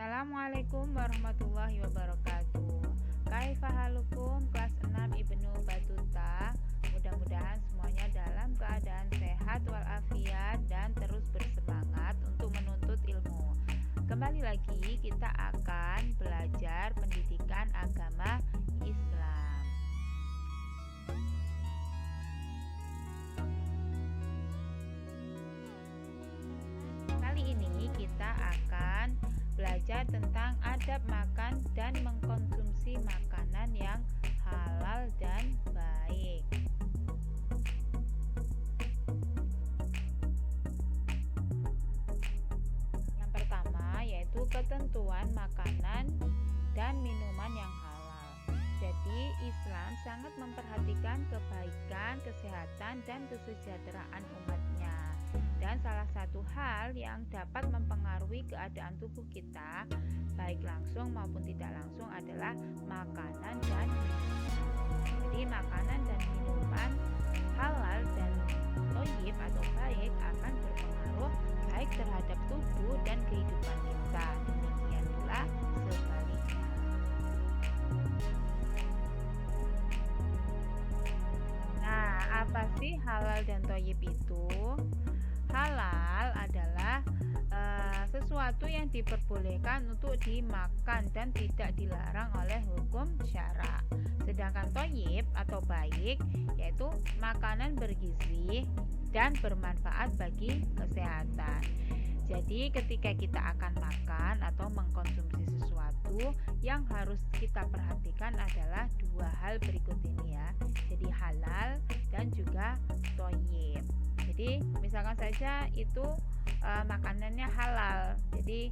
Assalamualaikum warahmatullahi wabarakatuh. Kaifa halukum kelas 6 Ibnu Batuta. Mudah-mudahan semuanya dalam keadaan sehat walafiat dan terus bersemangat untuk menuntut ilmu. Kembali lagi kita akan belajar pendidikan agama Islam. Kali ini kita akan belajar tentang adab makan dan mengkonsumsi makanan yang halal dan baik. Yang pertama yaitu ketentuan makanan dan minuman yang halal. Jadi Islam sangat memperhatikan kebaikan, kesehatan, dan kesejahteraan umatnya. Dan salah satu hal yang dapat mempengaruhi keadaan tubuh kita, baik langsung maupun tidak langsung, adalah makanan dan minuman. Jadi makanan dan minuman halal dan thayyib atau baik akan berpengaruh baik terhadap tubuh dan kehidupan kita. Demikian pula sebaliknya. Nah, apa sih halal dan thayyib itu? Halal adalah sesuatu yang diperbolehkan untuk dimakan dan tidak dilarang oleh hukum syara. Sedangkan thayyib atau baik yaitu makanan bergizi dan bermanfaat bagi kesehatan. Jadi ketika kita akan makan atau mengkonsumsi sesuatu, yang harus kita perhatikan adalah dua hal berikut ini ya. Jadi halal dan juga thayyib. Jadi misalkan saja itu makanannya halal, jadi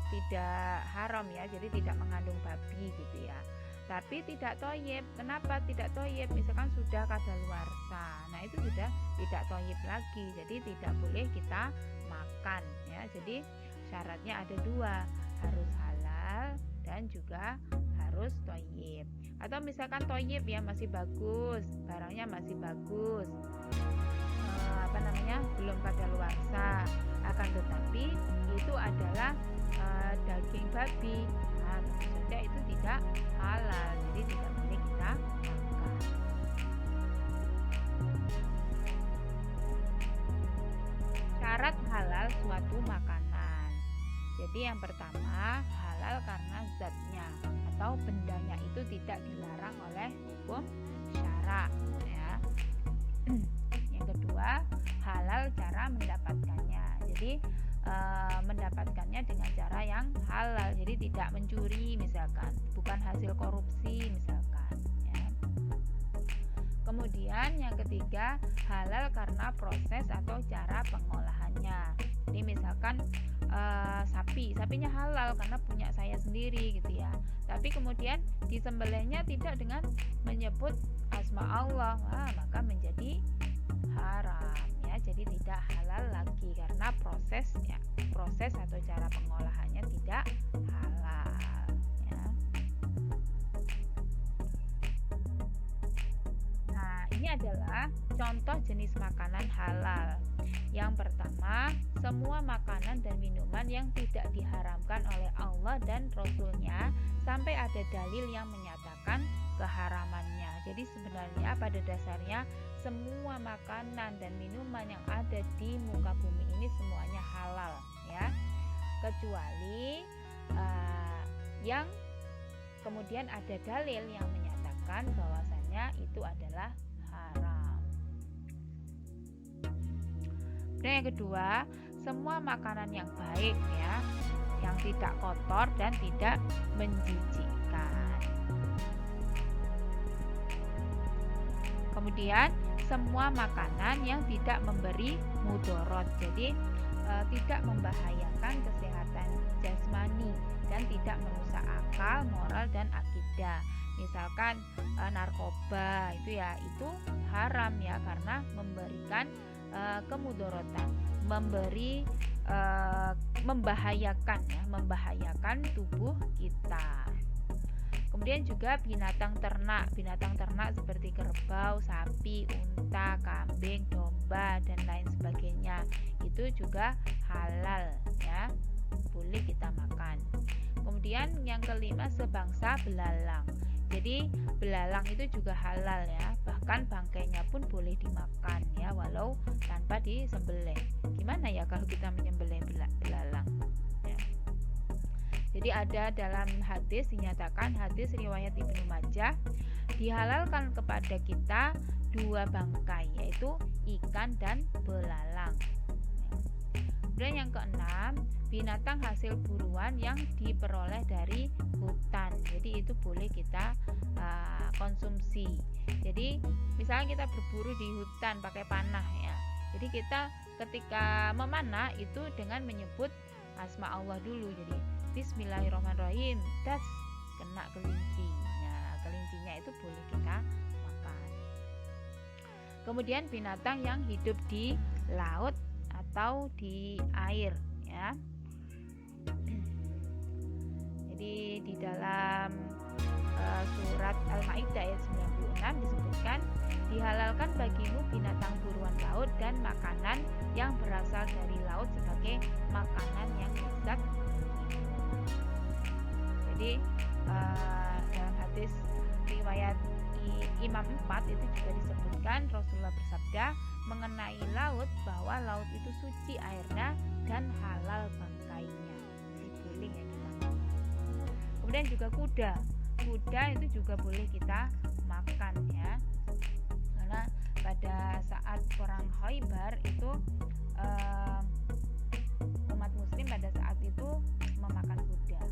tidak haram ya, jadi tidak mengandung babi gitu ya. Tapi tidak thayyib. Kenapa tidak thayyib? Misalkan sudah kadaluarsa, nah itu sudah tidak thayyib lagi, jadi tidak boleh kita makan ya. Jadi syaratnya ada dua, harus halal dan juga harus thayyib. Atau misalkan thayyib ya masih bagus, barangnya masih bagus, belum kadaluarsa, akan tetapi itu adalah daging babi, nah tentu saja itu tidak halal, jadi tidak boleh kita makan. Syarat halal suatu makanan. Jadi yang pertama, halal karena zatnya atau bendanya itu tidak dilarang oleh hukum syara ya. Yang kedua, halal cara mendapatkannya. Jadi mendapatkannya dengan cara yang halal, jadi tidak mencuri misalkan, bukan hasil korupsi misalkan ya. Kemudian yang ketiga, halal karena proses atau cara pengolahannya. Jadi misalkan sapinya halal karena punya saya sendiri gitu ya, tapi kemudian disembelihnya tidak dengan menyebut asma Allah, maka menjadi haram ya, jadi tidak halal lagi karena proses atau cara pengolahannya tidak halal ya. Nah, ini adalah contoh jenis makanan halal. Yang pertama, semua makanan dan minuman yang tidak diharamkan oleh Allah dan Rasul-Nya sampai ada dalil yang menyatakan keharamannya. Jadi sebenarnya pada dasarnya semua makanan dan minuman yang ada di muka bumi ini semuanya halal ya, kecuali yang kemudian ada dalil yang menyatakan bahwasannya itu adalah haram. Dan yang kedua, semua makanan yang baik ya, yang tidak kotor dan tidak menjijikkan. Kemudian semua makanan yang tidak memberi mudorot, jadi tidak membahayakan kesehatan jasmani dan tidak merusak akal, moral dan akidah. Misalkan narkoba itu haram ya, karena memberikan kemudorotan, membahayakan tubuh kita. Kemudian juga binatang ternak seperti kerbau, sapi, unta, kambing, domba dan lain sebagainya. Itu juga halal ya, boleh kita makan. Kemudian yang kelima sebangsa belalang. Jadi belalang itu juga halal ya, bahkan bangkainya pun boleh dimakan ya, walau tanpa disembelih. Gimana ya kalau kita menyembelih belalang ya. Jadi ada dalam hadis dinyatakan, hadis riwayat Ibnu Majah, dihalalkan kepada kita 2 bangkai, yaitu ikan dan belalang. Kemudian yang keenam, binatang hasil buruan yang diperoleh dari hutan. Jadi itu boleh kita konsumsi. Jadi misalnya kita berburu di hutan pakai panah ya. Jadi kita ketika memanah itu dengan menyebut asma Allah dulu. Jadi Bismillahirrahmanirrahim, das, kena kelinci. Nah, kelincinya itu boleh kita makan. Kemudian binatang yang hidup di laut atau di air ya. Jadi di dalam surat Al-Maidah ayat 96 disebutkan, dihalalkan bagimu binatang buruan laut dan makanan yang berasal dari laut sebagai makanan yang lezat. Jadi dalam hadis riwayat Imam 4 itu juga disebutkan, Rasulullah bersabda mengenai laut bahwa laut itu suci airnya dan halal bangkainya. Jadi boleh ya kita makan. Kemudian juga kuda itu juga boleh kita makan ya, karena pada saat perang Khaybar itu umat muslim pada saat itu memakan kuda ya.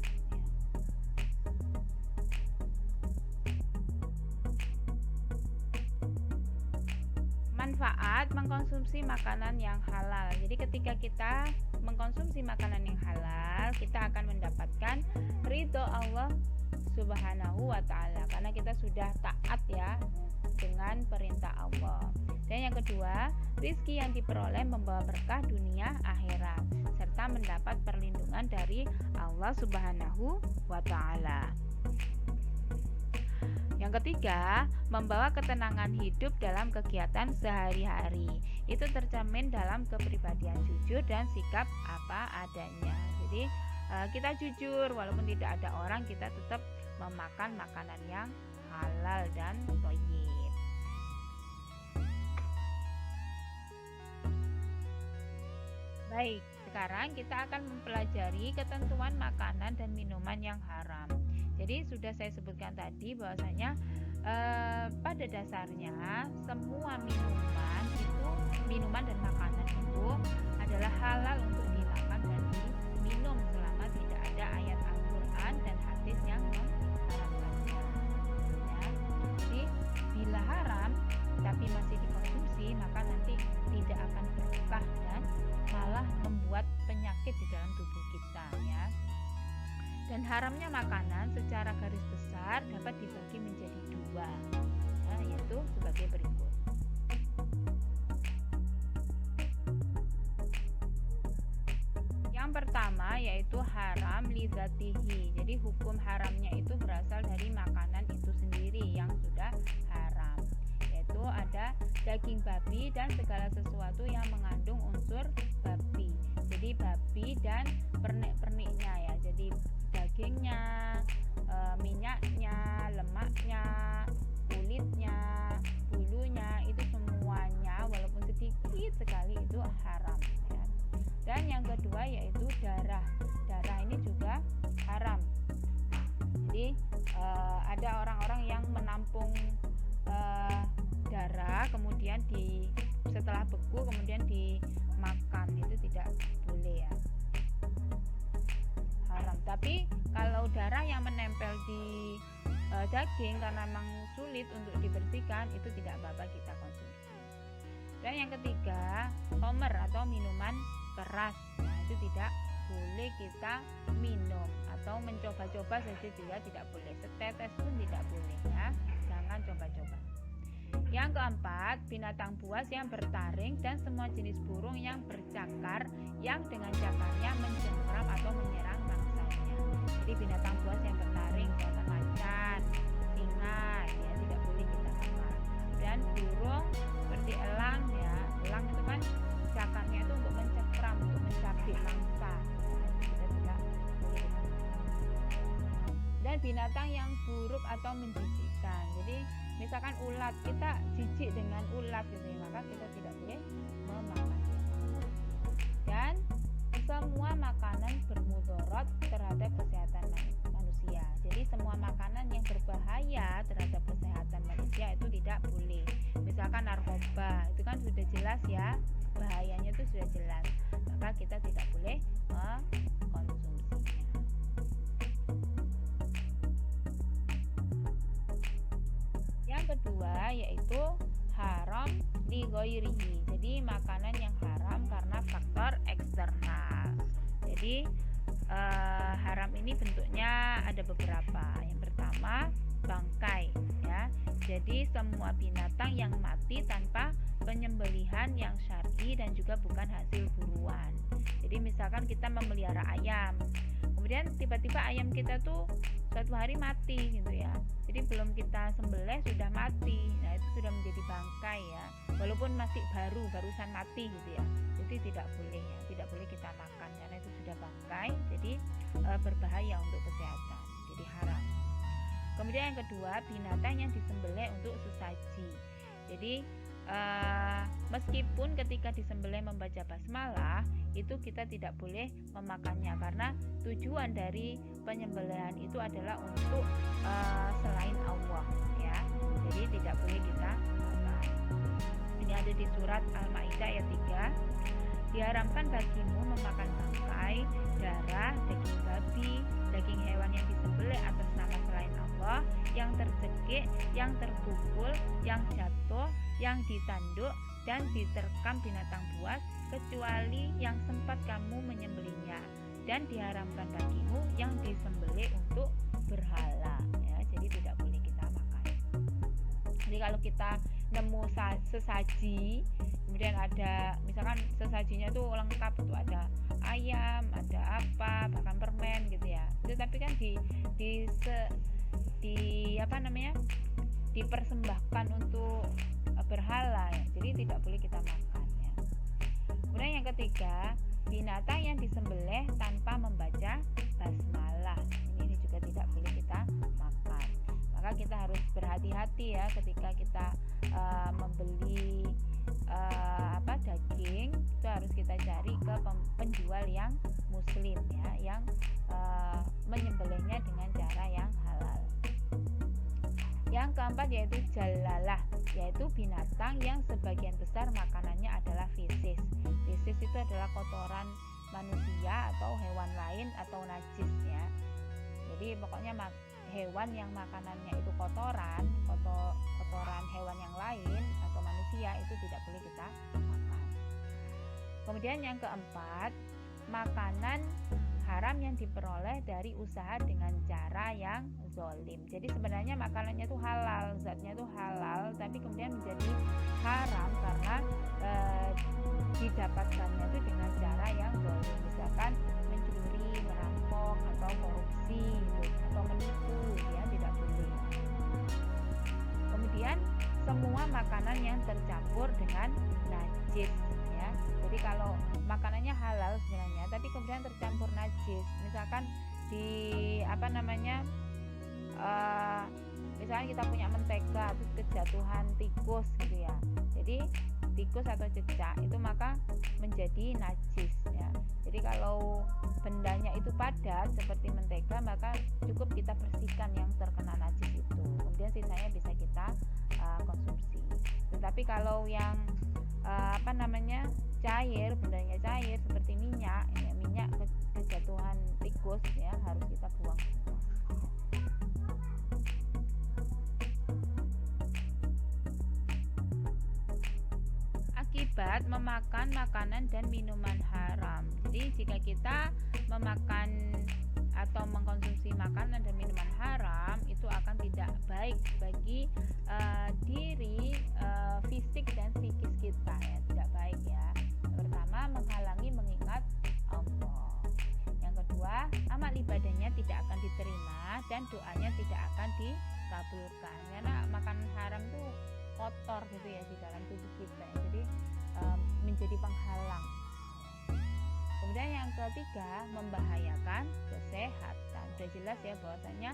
Manfaat mengkonsumsi makanan yang halal. Jadi ketika kita mengkonsumsi makanan yang halal, kita akan mendapatkan ridho Allah Subhanahu wa ta'ala, karena kita sudah taat ya dengan perintah Allah. Dan yang kedua, rizki yang diperoleh membawa berkah dunia akhirat serta mendapat perlindungan dari Allah Subhanahu wa ta'ala. Yang ketiga, membawa ketenangan hidup dalam kegiatan sehari-hari. Itu tercermin dalam kepribadian jujur dan sikap apa adanya. Jadi kita jujur, walaupun tidak ada orang, kita tetap memakan makanan yang halal dan thayyib. Baik, sekarang kita akan mempelajari ketentuan makanan dan minuman yang haram. Jadi sudah saya sebutkan tadi bahwasanya pada dasarnya semua minuman dan makanan itu adalah halal untuk dimakan dan diminum selama tidak ada ayat Al-Quran dan hadis yang mengharamkannya ya. Jadi bila haram tapi masih dikonsumsi, maka nanti tidak akan berkah dan malah membuat penyakit di dalam tubuh kita ya. Dan haramnya makanan secara garis besar dapat dibagi menjadi 2 ya, yaitu sebagai berikut. Yang pertama yaitu haram lidzatihi. Jadi hukum haramnya itu berasal dari makanan itu sendiri yang sudah haram, yaitu ada daging babi dan segala sesuatu yang mengandung unsur babi. Jadi babi dan pernik-perniknya ya. Jadi dagingnya, minyaknya, lemaknya, kulitnya, bulunya, itu semuanya walaupun sedikit sekali itu haram ya. Dan yang kedua yaitu darah ini juga haram. Jadi ada orang-orang yang menampung darah kemudian setelah beku kemudian dimakan, itu tidak boleh ya, haram. Tapi kalau darah yang menempel di daging karena memang sulit untuk dibersihkan, itu tidak apa-apa kita konsumsi. Dan yang ketiga, khamr atau minuman keras. Nah, itu tidak boleh kita minum, atau mencoba-coba saja juga tidak boleh, setetes pun tidak boleh ya, jangan coba-coba. Yang keempat, binatang buas yang bertaring dan semua jenis burung yang bercakar yang dengan cakarnya mencengkram atau menyerang mangsanya. Jadi binatang buas yang bertaring misalkan macan, singa ya tidak boleh kita makan. Dan burung seperti elang ya, elang itu kan cakaknya itu untuk mencekram, untuk mencabik mangsa. Kita tidak boleh kita makan. Dan binatang yang buruk atau menjijikkan. Jadi misalkan ulat, kita jijik dengan ulat gitu ya, maka kita tidak boleh memakan. Dan semua makanan bermudarat terhadap kesehatan manusia. Jadi semua makanan yang berbahaya terhadap kesehatan manusia itu tidak boleh. Misalkan narkoba, itu kan sudah jelas ya, bahayanya itu sudah jelas. Maka kita tidak boleh mengkonsumsinya. Yang kedua yaitu haram li ghairihi. Jadi makanan yang haram karena faktor eksternal. Jadi haram ini bentuknya ada beberapa. Yang pertama bangkai ya. Jadi semua binatang yang mati tanpa penyembelihan yang syar'i dan juga bukan hasil buruan. Jadi misalkan kita memelihara ayam, kemudian tiba-tiba ayam kita tuh suatu hari mati gitu ya. Jadi belum kita sembelih sudah mati. Nah, itu sudah menjadi bangkai ya. Walaupun masih barusan mati gitu ya. Jadi tidak boleh ya, tidak boleh kita makan karena itu sudah bangkai. Jadi berbahaya untuk kesehatan. Jadi haram. Kemudian yang kedua, binatang yang disembelih untuk sesaji. Jadi meskipun ketika disembelih membaca basmalah, itu kita tidak boleh memakannya karena tujuan dari penyembelihan itu adalah untuk selain Allah ya. Jadi tidak boleh kita makan. Ini ada di surat Al-Maidah ayat 3. Diharamkan bagimu memakan bangkai, darah, daging babi, daging hewan yang disembelih atas nama selain Allah, yang tercekik, yang terpukul, yang jatuh, yang ditanduk dan diterkam binatang buas, kecuali yang sempat kamu menyembelihnya, dan diharamkan bagimu yang disembelih untuk berhala ya. Jadi tidak boleh kita makan. Jadi kalau kita nemu sesaji, kemudian ada misalkan sesajinya itu lengkap, itu ada ayam, ada apa, bahkan permen gitu ya. Itu tapi kan dipersembahkan untuk berhala ya. Jadi tidak boleh kita makan ya. Kemudian yang ketiga, binatang yang disembelih tanpa membaca basmalah. Ini juga tidak boleh kita makan. Maka kita harus berhati-hati ya ketika kita membeli daging, itu harus kita cari ke penjual yang muslim ya, yang menyembelihnya dengan cara yang halal. Yang keempat yaitu jalalah, yaitu binatang yang sebagian besar makanannya adalah fesis. Fesis itu adalah kotoran manusia atau hewan lain atau najis ya. Jadi pokoknya hewan yang makanannya itu kotoran hewan yang lain atau manusia itu tidak boleh kita makan. Kemudian yang keempat, makanan haram yang diperoleh dari usaha dengan cara yang zolim. Jadi sebenarnya makanannya itu halal, zatnya itu halal, tapi kemudian menjadi haram karena didapatkannya itu dengan cara yang zolim. Misalkan mencuri, merampok, atau korupsi, atau menipu, ya tidak boleh. Kemudian semua makanan yang tercampur dengan najis, ya. Jadi kalau makanannya halal sebenarnya, tapi kemudian tercampur najis, misalkan misalkan kita punya mentega terus kejatuhan tikus gitu ya. Jadi tikus atau cecak itu maka menjadi najis ya. Jadi kalau bendanya itu padat seperti mentega, maka cukup kita bersihkan yang terkena najis itu. Kemudian sisanya bisa kita konsumsi. Tetapi kalau yang cair, bendanya cair seperti minyak kejatuhan tikus ya, harus kita buang semua. Akibat memakan makanan dan minuman haram. Jadi jika kita memakan atau mengkonsumsi makanan dan minuman haram, itu akan tidak baik bagi diri, fisik dan psikis kita ya, tidak baik ya. Yang pertama, menghalangi mengingat Allah. Yang kedua, amal ibadahnya tidak dan doanya tidak akan dikabulkan karena makanan haram itu kotor gitu ya di dalam tubuh kita, jadi menjadi penghalang. Kemudian yang ketiga, membahayakan kesehatan. Sudah jelas ya bahwasanya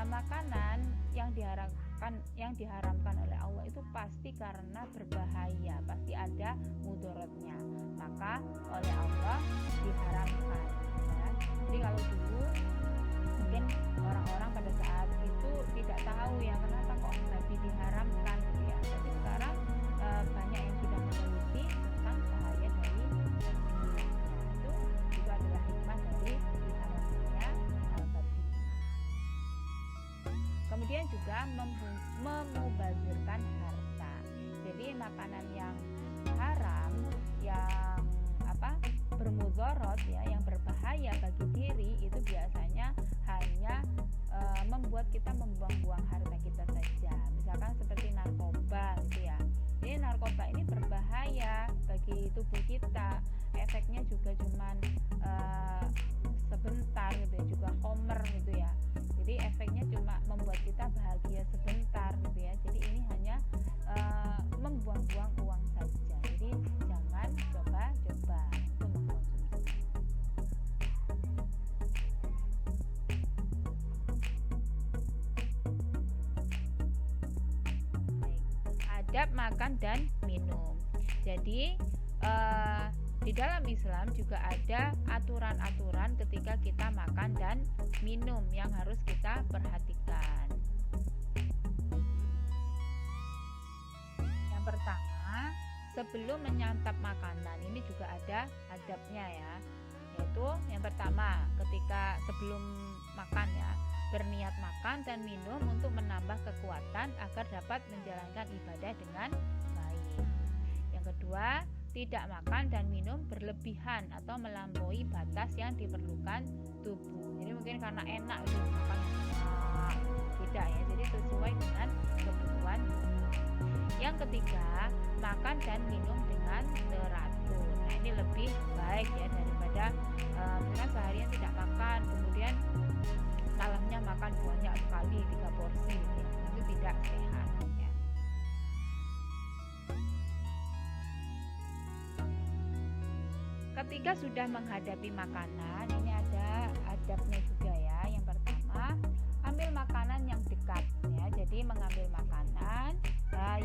makanan yang diharamkan oleh Allah itu pasti karena berbahaya, pasti ada mudaratnya, maka oleh Allah diharamkan ya. Jadi kalau dulu mungkin orang-orang pada saat itu tidak tahu ya kenapa kok babi diharamkan gitu ya, tapi sekarang banyak yang sudah meneliti tentang bahaya dari babi. Itu adalah hikmah dari diharamkannya babi. Kemudian juga memubazirkan harta. Jadi makanan yang haram, yang bermudarat ya, yang berbahaya bagi diri, itu biasanya hanya membuat kita membuang-buang harta kita saja. Misalkan seperti narkoba gitu ya. Jadi narkoba ini berbahaya bagi tubuh kita. Efeknya juga cuman sebentar gitu ya, juga homer gitu ya. Jadi efeknya cuma membuat kita bahagia sebentar gitu ya. Jadi ini hanya membuang-buang uang saja. Jadi jangan coba-coba untuk mengkonsumsi. Baik, adab makan dan minum. Jadi di dalam Islam juga ada aturan-aturan ketika kita makan dan minum yang harus kita perhatikan. Yang pertama, sebelum menyantap makanan ini juga ada adabnya ya. Yaitu yang pertama, ketika sebelum makan ya, berniat makan dan minum untuk menambah kekuatan agar dapat menjalankan ibadah dengan baik. Yang kedua, tidak makan dan minum berlebihan atau melampaui batas yang diperlukan tubuh. Jadi mungkin karena enak itu makan tidak ya, jadi sesuai dengan kebutuhan tubuh. Yang ketiga, makan dan minum dengan teratur. Nah ini lebih baik ya daripada misalkan seharian tidak makan, kemudian malamnya makan banyak sekali 3 porsi ya. Itu tidak sehat ya. Ketika sudah menghadapi makanan, ini ada adabnya juga ya. Yang pertama, ambil makanan yang dekat ya. Jadi mengambil makanan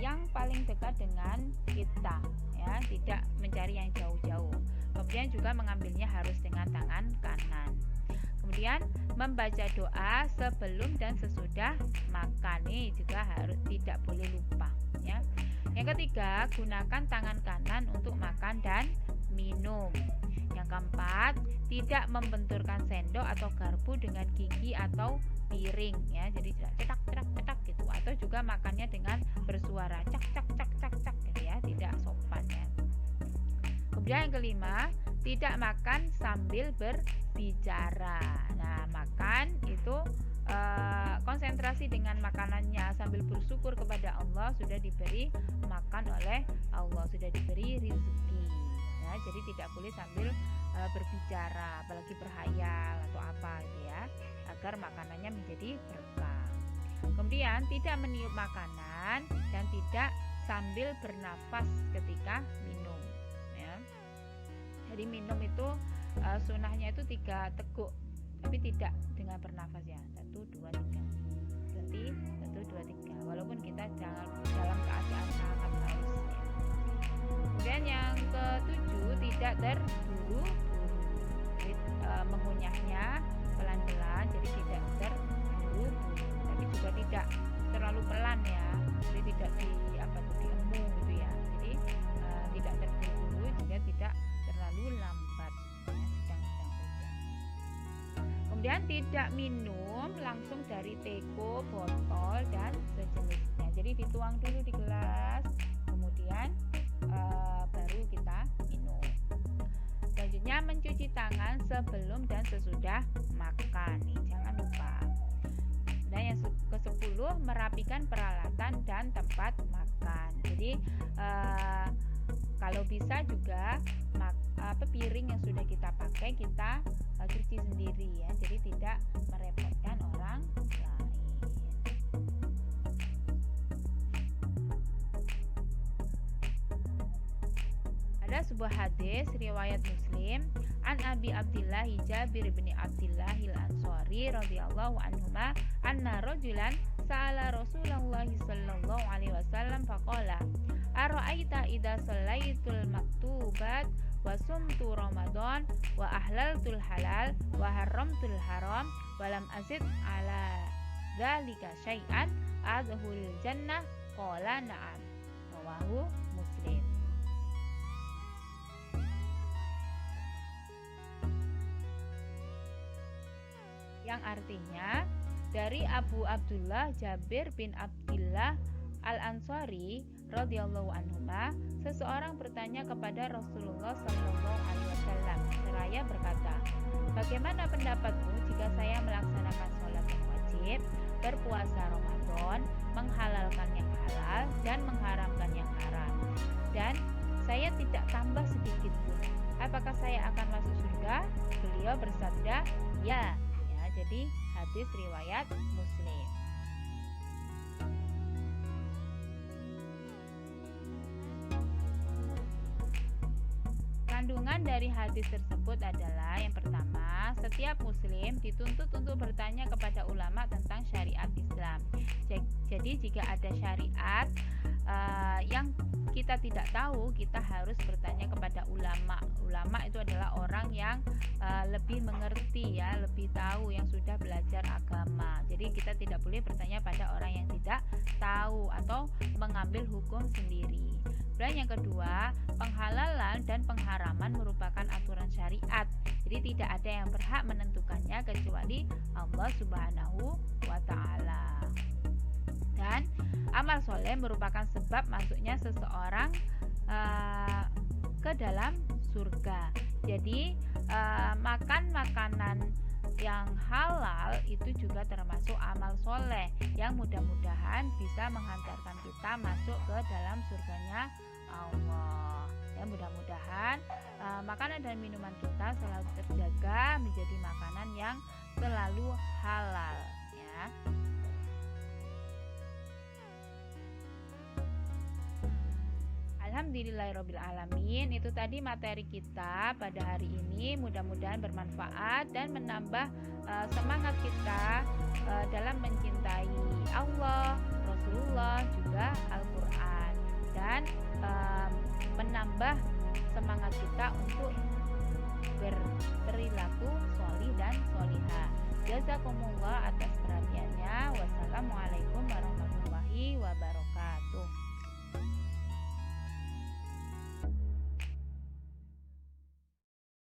yang paling dekat dengan kita ya, tidak mencari yang jauh-jauh. Kemudian juga mengambilnya harus dengan tangan kanan. Kemudian membaca doa sebelum dan sesudah makan, ini juga harus tidak boleh lupa ya. Yang ketiga, gunakan tangan kanan untuk makan dan minum. Yang keempat, tidak membenturkan sendok atau garpu dengan gigi atau piring ya. Jadi cetak gitu, atau juga makannya dengan bersuara cak gitu ya, tidak sopan ya. Kemudian yang kelima, tidak makan sambil berbicara. Nah, makan itu konsentrasi dengan makanannya sambil bersyukur kepada Allah, sudah diberi makan oleh Allah, sudah diberi rezeki ya. Jadi tidak boleh sambil berbicara, apalagi berhayal atau apa gitu ya, agar makanannya menjadi berkah. Kemudian tidak meniup makanan dan tidak sambil bernafas ketika minum ya. Jadi minum itu sunahnya itu 3 teguk, tapi tidak dengan bernafas ya. 1, 2, 3. Berarti 1, 2, 3. Walaupun kita dalam keadaan sangat haus ya. Kemudian yang ketujuh, tidak terburu-buru. Jadi mengunyahnya pelan-pelan, jadi tidak terburu-buru, tapi juga tidak terlalu pelan ya. Jadi tidak diemu gitu ya. Jadi tidak terburu-buru juga tidak terlalu lambat ya, sedang-sedang saja. Kemudian tidak minum langsung dari teko, botol dan sejenisnya. Jadi dituang dulu di gelas, kemudian baru kita minum. Selanjutnya mencuci tangan sebelum dan sesudah makan nih, jangan lupa. Dan yang ke-10, merapikan peralatan dan tempat makan. Jadi kalau bisa juga piring yang sudah kita pakai kita cuci sendiri ya. Jadi tidak merepotkan orang Ada sebuah hadis riwayat Muslim an Abi Abdillah Jabir bin Abdillah al-Ansari radhiyallahu anhuma anna rajulan sa'ala Rasulullah sallallahu alaihi wasallam faqala ara'aita idza shallaitul maktubat wa sumtu ramadan wa ahlaltul halal wa haramtul haram wa lam azid ala dzalika syai'an adkhulul jannah qala na'am rawahu Muslim. Yang artinya dari Abu Abdullah Jabir bin Abdillah Al-Ansari radhiyallahu anhuma, seseorang bertanya kepada Rasulullah sallallahu alaihi wasallam seraya berkata, "Bagaimana pendapatmu jika saya melaksanakan sholat yang wajib, berpuasa Ramadan, menghalalkan yang halal dan mengharamkan yang haram, dan saya tidak tambah sedikit pun? Apakah saya akan masuk surga?" Beliau bersabda, "Ya." Jadi hadis riwayat Muslim. Kandungan dari hadis tersebut adalah yang pertama, setiap muslim dituntut untuk bertanya kepada ulama tentang syariat Islam. Jadi jika ada syariat yang kita tidak tahu, kita harus bertanya kepada ulama. Ulama itu adalah orang yang lebih mengerti ya, lebih tahu, yang sudah belajar agama. Jadi kita tidak boleh bertanya pada orang yang tidak tahu atau mengambil hukum sendiri. Dan yang kedua, penghalalan dan pengharaman merupakan aturan syariat. Jadi tidak ada yang berhak menentukannya kecuali Allah Subhanahu wa taala. Dan amal soleh merupakan sebab masuknya seseorang ke dalam surga. Jadi makan makanan yang halal itu juga termasuk amal soleh yang mudah-mudahan bisa menghantarkan kita masuk ke dalam surganya Allah. Ya, mudah-mudahan makanan dan minuman kita selalu terjaga menjadi makanan yang selalu halal ya. Alhamdulillahirrabbilalamin. Itu tadi materi kita pada hari ini. Mudah-mudahan bermanfaat dan menambah semangat kita dalam mencintai Allah, Rasulullah, juga Al-Quran, dan menambah semangat kita untuk berperilaku sholih dan sholihah. Jazakumullah atas perhatiannya. Wassalamualaikum warahmatullahi wabarakatuh.